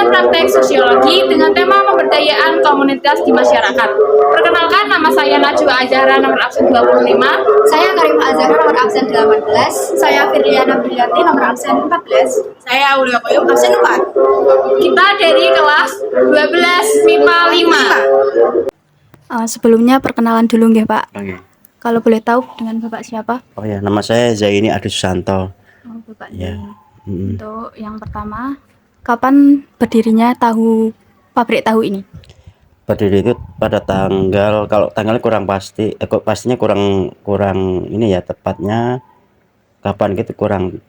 praktek sosiologi dengan tema pemberdayaan komunitas di masyarakat. Perkenalkan, nama saya Najwa Azhara nomor absen 25. Saya Karimah Azhara nomor absen 18. Saya Firliana Biliati nomor absen 14. Saya Aulia Koyum absen 4. Kita dari kelas 12 MIPA 5. Sebelumnya perkenalan dulu nggih Pak. Oke. Kalau boleh tahu dengan Bapak siapa? Oh ya, nama saya Zaini Adi Susanto. Bapak Ya. Untuk yang pertama, kapan berdirinya pabrik tahu ini? Berdiri itu pada kalau tanggalnya kurang pasti, pastinya kurang ini ya, tepatnya kapan gitu kurang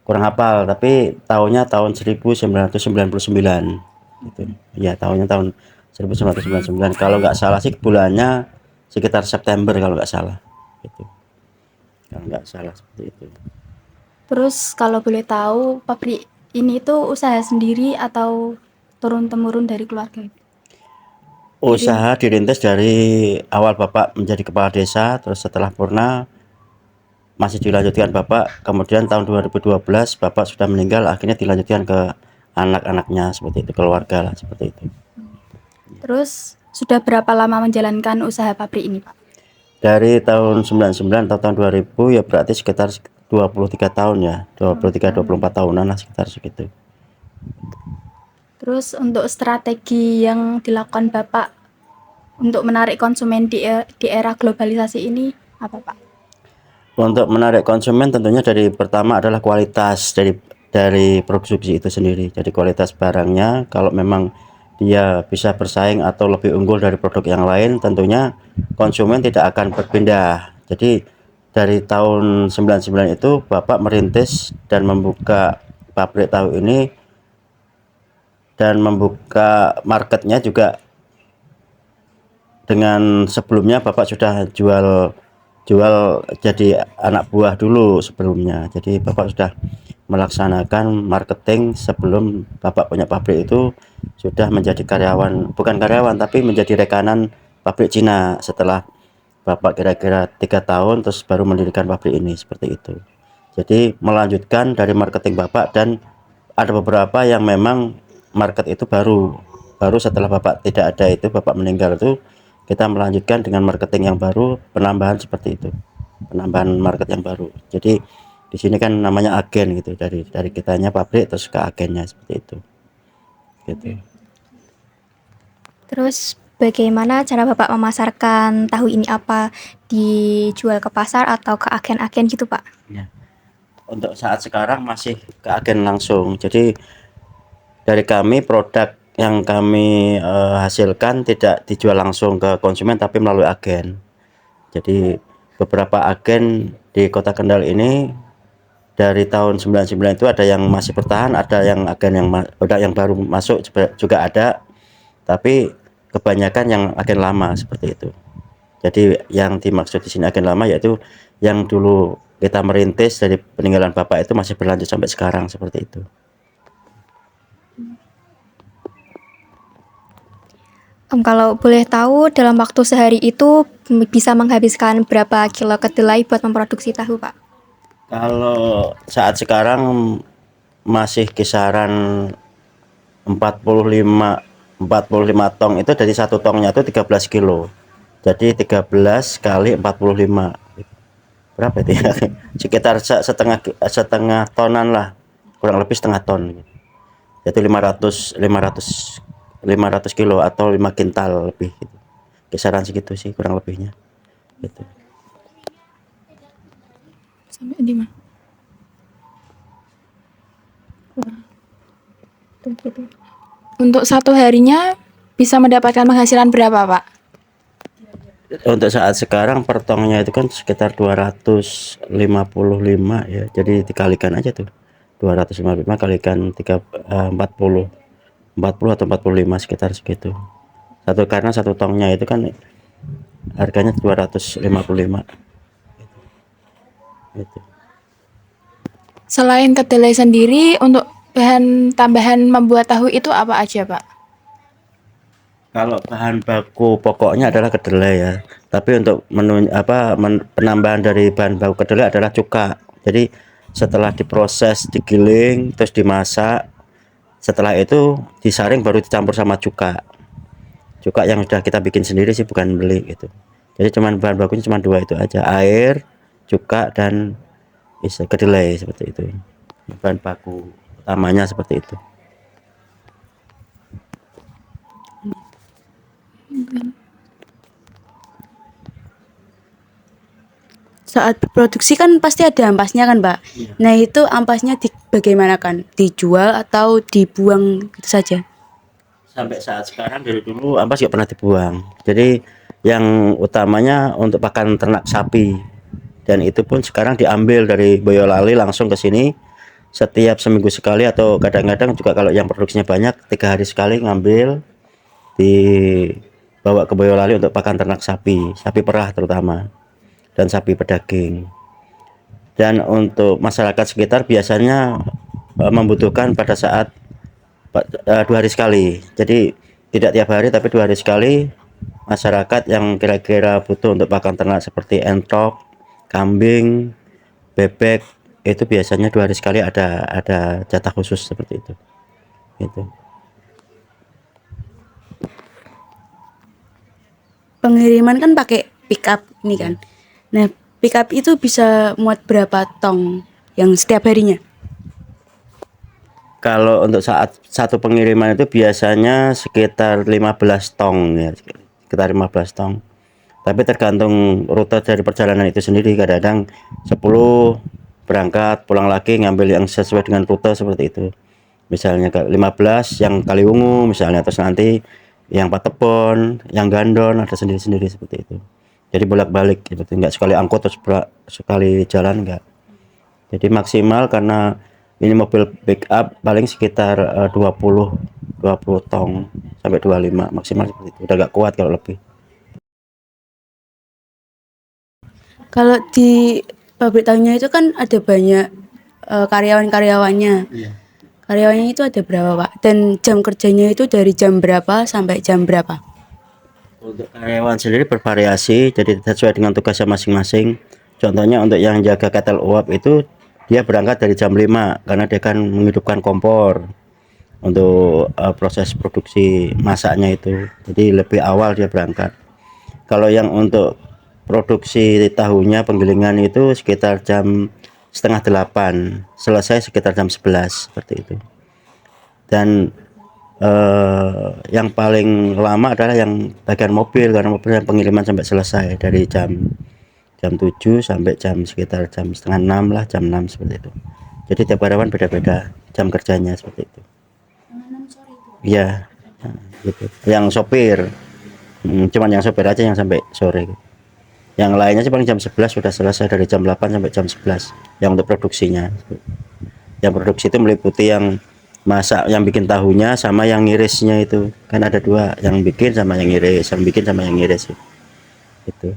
hafal, tapi tahunnya tahun 1999 gitu. Ya, tahunnya tahun 1999. Kalau nggak salah sih bulannya sekitar September kalau nggak salah gitu. Kalau nggak salah seperti itu. Terus kalau boleh tahu pabrik ini itu usaha sendiri atau turun-temurun dari keluarga? Usaha dirintis dari awal Bapak menjadi kepala desa, terus setelah purna masih dilanjutkan Bapak, kemudian tahun 2012 Bapak sudah meninggal, akhirnya dilanjutkan ke anak-anaknya seperti itu, keluarga lah seperti itu. Terus sudah berapa lama menjalankan usaha pabrik ini Pak? Dari tahun 99 atau tahun 2000 ya berarti sekitar 23 tahun ya, 23-24 tahunan lah sekitar segitu. Terus untuk strategi yang dilakukan Bapak untuk menarik konsumen di era globalisasi ini apa Pak? Untuk menarik konsumen tentunya dari pertama adalah kualitas dari produksi itu sendiri. Jadi kualitas barangnya, kalau memang dia bisa bersaing atau lebih unggul dari produk yang lain, tentunya konsumen tidak akan berpindah. Jadi dari tahun 99 itu Bapak merintis dan membuka pabrik tahu ini dan membuka marketnya juga. Dengan sebelumnya Bapak sudah jual jadi anak buah dulu sebelumnya. Jadi Bapak sudah melaksanakan marketing sebelum Bapak punya pabrik itu, sudah menjadi karyawan, bukan karyawan tapi menjadi rekanan pabrik Cina setelah Bapak kira-kira 3 tahun terus baru mendirikan pabrik ini seperti itu. Jadi melanjutkan dari marketing Bapak, dan ada beberapa yang memang market itu baru setelah Bapak tidak ada itu, Bapak meninggal itu, kita melanjutkan dengan marketing yang baru, penambahan seperti itu, penambahan market yang baru. Jadi di sini kan namanya agen gitu, dari kitanya pabrik terus ke agennya seperti itu gitu. Terus bagaimana cara Bapak memasarkan tahu ini? Apa dijual ke pasar atau ke agen-agen gitu Pak? Ya. Untuk saat sekarang masih ke agen langsung. Jadi dari kami produk yang kami hasilkan tidak dijual langsung ke konsumen tapi melalui agen. Jadi beberapa agen di Kota Kendal ini dari tahun 99 itu ada yang masih bertahan, ada yang agen yang baru masuk juga ada, tapi kebanyakan yang agen lama seperti itu. Jadi yang dimaksud di sini agen lama yaitu yang dulu kita merintis dari peninggalan Bapak itu masih berlanjut sampai sekarang seperti itu. Kalau boleh tahu dalam waktu sehari itu bisa menghabiskan berapa kilo kedelai buat memproduksi tahu Pak? Kalau saat sekarang masih kisaran 45 tong, itu dari satu tongnya itu 13 kilo. Jadi 13 kali 45 berapa itu ya? Sekitar setengah tonan lah, kurang lebih setengah ton. Jadi 500 kilo atau 5 kintal lebih gitu. Kisaran segitu sih kurang lebihnya gitu. Sampai di mana? Untuk satu harinya bisa mendapatkan penghasilan berapa Pak? Untuk saat sekarang per tongnya itu kan sekitar 255 ya. Jadi dikalikan aja tuh. 255 kalikan 40 atau 45 sekitar segitu. Karena satu tongnya itu kan harganya 255. Gitu. Selain kedelai sendiri, untuk bahan tambahan membuat tahu itu apa aja Pak? Kalau bahan baku pokoknya adalah kedelai ya. Tapi untuk penambahan dari bahan baku kedelai adalah cuka. Jadi setelah diproses, digiling, terus dimasak, Setelah itu disaring baru dicampur sama cuka yang sudah kita bikin sendiri sih, bukan beli gitu. Jadi cuman bahan bakunya cuma dua itu aja, air, cuka, dan kedelai, seperti itu. Bahan baku utamanya seperti itu. Saat berproduksi kan pasti ada ampasnya kan, Pak? Iya. Nah, itu ampasnya bagaimana kan? Dijual atau dibuang gitu saja? Sampai saat sekarang, dari dulu ampas nggak pernah dibuang. Jadi yang utamanya untuk pakan ternak sapi, dan itu pun sekarang diambil dari Boyolali langsung ke sini setiap seminggu sekali, atau kadang-kadang juga kalau yang produksinya banyak 3 hari sekali ngambil, dibawa ke Boyolali untuk pakan ternak sapi perah terutama, dan sapi pedaging. Dan untuk masyarakat sekitar biasanya membutuhkan pada saat 2 hari sekali. Jadi tidak tiap hari, tapi 2 hari sekali. Masyarakat yang kira-kira butuh untuk pakan ternak seperti entok, kambing, bebek, itu biasanya 2 hari sekali ada jatah khusus seperti itu. Gitu. Pengiriman kan pakai pickup ini kan. Nah, pickup itu bisa muat berapa tong yang setiap harinya? Kalau untuk saat satu pengiriman itu biasanya sekitar 15 tong ya, sekitar 15 tong. Tapi tergantung rute dari perjalanan itu sendiri, kadang-kadang 10 berangkat pulang lagi ngambil yang sesuai dengan rute seperti itu. Misalnya 15 yang Kaliwungu misalnya, terus nanti yang Patepon, yang Gandon ada sendiri-sendiri seperti itu. Jadi bolak-balik gitu, enggak sekali angkut terus sekali jalan, enggak. Jadi maksimal, karena ini mobil pick up, paling sekitar 20 tong sampai 25 maksimal seperti itu. Udah enggak kuat kalau lebih. Kalau di pabrik tahunya itu kan ada banyak karyawan-karyawannya. Iya. Karyawannya itu ada berapa, Pak? Dan jam kerjanya itu dari jam berapa sampai jam berapa? Untuk karyawan sendiri bervariasi, jadi sesuai dengan tugasnya masing-masing. Contohnya untuk yang jaga ketel uap itu, dia berangkat dari jam 5 karena dia kan menghidupkan kompor untuk proses produksi masaknya itu. Jadi lebih awal dia berangkat. Kalau yang untuk produksi tahunya penggilingan itu sekitar jam setengah 8, selesai sekitar jam 11 seperti itu. Dan yang paling lama adalah yang bagian mobil, karena mobil yang pengiriman sampai selesai dari jam 7 sampai sekitar jam setengah 6 lah, jam 6 seperti itu. Jadi tiap karyawan beda-beda jam kerjanya seperti itu. Iya, nah, gitu. Yang sopir, cuman yang sopir aja yang sampai sore. Yang lainnya sih paling jam 11 sudah selesai, dari jam 8 sampai jam 11 yang untuk produksinya. Yang produksi itu meliputi yang masak, yang bikin tahunya, sama yang ngirisnya itu. Kan ada dua, yang bikin sama yang ngiris, yang bikin sama yang ngiris itu.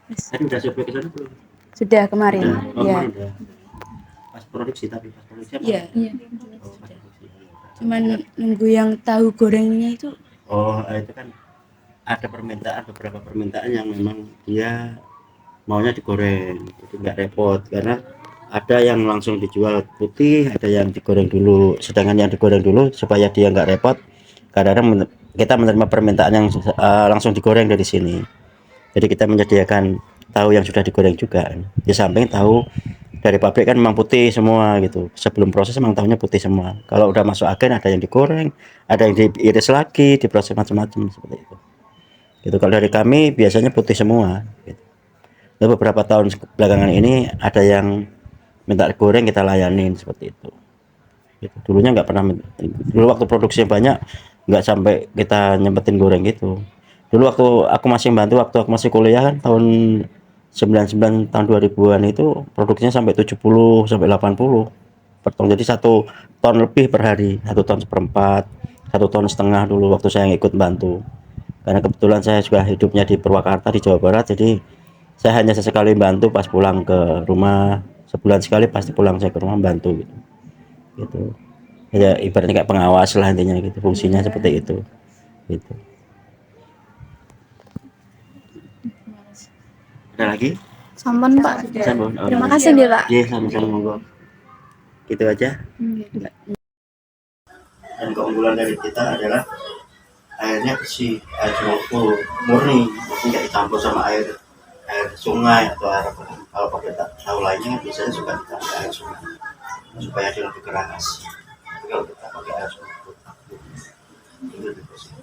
Tadi udah coba ke sana belum? Sudah kemarin. Ya. Udah. Pas produksi, tapi pas produksi apa? Iya. Oh, pas produksi. Cuman nunggu yang tahu gorengnya itu. Oh, itu kan ada beberapa permintaan yang memang dia maunya digoreng, jadi nggak repot, karena ada yang langsung dijual putih, ada yang digoreng dulu. Sedangkan yang digoreng dulu supaya dia nggak repot, kadang-kadang kita menerima permintaan yang langsung digoreng dari sini. Jadi kita menyediakan tahu yang sudah digoreng juga. Di samping tahu dari pabrik kan memang putih semua gitu. Sebelum proses memang tahunya putih semua. Kalau udah masuk agen ada yang digoreng, ada yang diiris lagi, diproses macam-macam seperti itu. Gitu. Kalau dari kami biasanya putih semua. Gitu. Lalu beberapa tahun belakangan ini ada yang minta goreng, kita layanin seperti itu. Gitu. Dulunya nggak pernah, dulu waktu produksinya banyak nggak sampai kita nyempetin goreng gitu. Dulu waktu aku masih kuliah kan, tahun 99, tahun 2000-an itu produksinya sampai 70 sampai 80 per ton. Jadi 1 ton lebih per hari, 1,4 ton, 1,5 ton dulu waktu saya ikut bantu. Karena kebetulan saya juga hidupnya di Purwakarta di Jawa Barat, jadi saya hanya sesekali bantu pas pulang ke rumah, sebulan sekali pasti pulang saya ke rumah bantu gitu. Ya ibaratnya kayak pengawas lah intinya gitu, fungsinya seperti itu gitu. Ada lagi? Sampun Pak. Sampun. Terima kasih nih Pak. Iya, sama-sama, monggo. Gitu aja. Dan keunggulan dari kita adalah airnya bersih, air sumur murni, jadi nggak dicampur sama air sungai atau air apa. Kalau pakai tahu lainnya biasanya suka ditambah air sungai supaya dia lebih keras. Tapi kalau kita pakai air sumur itu lebih bersih.